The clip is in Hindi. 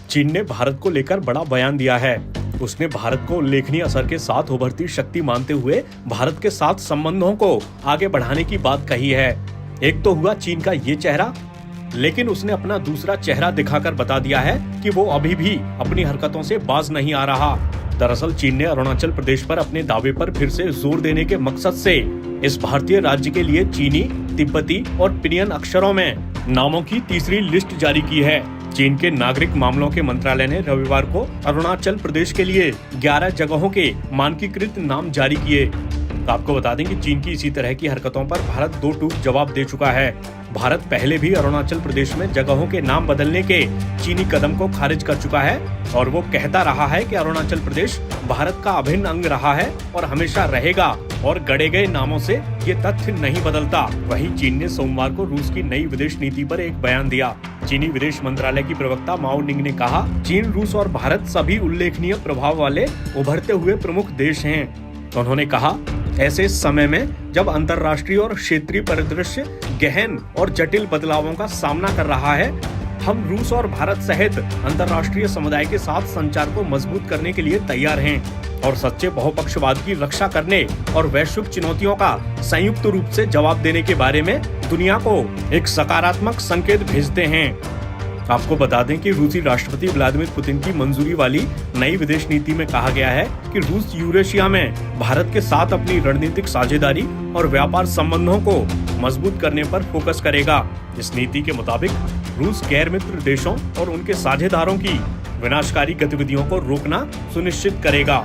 चीन ने भारत को लेकर बड़ा बयान दिया है। उसने भारत को उल्लेखनीय असर के साथ उभरती शक्ति मानते हुए भारत के साथ संबंधों को आगे बढ़ाने की बात कही है। एक तो हुआ चीन का ये चेहरा, लेकिन उसने अपना दूसरा चेहरा दिखाकर बता दिया है कि वो अभी भी अपनी हरकतों से बाज नहीं आ रहा। दरअसल चीन ने अरुणाचल प्रदेश पर अपने दावे पर फिर से जोर देने के मकसद से इस भारतीय राज्य के लिए चीनी, तिब्बती और पिनियन अक्षरों में नामों की तीसरी लिस्ट जारी की है। चीन के नागरिक मामलों के मंत्रालय ने रविवार को अरुणाचल प्रदेश के लिए 11 जगहों के मानकीकृत नाम जारी किए। तो आपको बता दें कि चीन की इसी तरह की हरकतों पर भारत दो टूक जवाब दे चुका है। भारत पहले भी अरुणाचल प्रदेश में जगहों के नाम बदलने के चीनी कदम को खारिज कर चुका है और वो कहता रहा है कि अरुणाचल प्रदेश भारत का अभिन्न अंग रहा है और हमेशा रहेगा और गढ़े गए नामों से ये तथ्य नहीं बदलता। वहीं चीन ने सोमवार को रूस की नई विदेश नीति पर एक बयान दिया। चीनी विदेश मंत्रालय की प्रवक्ता माओ निंग ने कहा, चीन, रूस और भारत सभी उल्लेखनीय प्रभाव वाले उभरते हुए प्रमुख देश हैं। उन्होंने कहा, ऐसे समय में जब अंतर्राष्ट्रीय और क्षेत्रीय परिदृश्य गहन और जटिल बदलावों का सामना कर रहा है, हम रूस और भारत सहित अंतर्राष्ट्रीय समुदाय के साथ संचार को मजबूत करने के लिए तैयार हैं और सच्चे बहुपक्षवाद की रक्षा करने और वैश्विक चुनौतियों का संयुक्त रूप से जवाब देने के बारे में दुनिया को एक सकारात्मक संकेत भेजते हैं। आपको बता दें कि रूसी राष्ट्रपति व्लादिमीर पुतिन की मंजूरी वाली नई विदेश नीति में कहा गया है कि रूस यूरेशिया में भारत के साथ अपनी रणनीतिक साझेदारी और व्यापार संबंधों को मजबूत करने पर फोकस करेगा। इस नीति के मुताबिक रूस गैर मित्र देशों और उनके साझेदारों की विनाशकारी गतिविधियों को रोकना सुनिश्चित करेगा।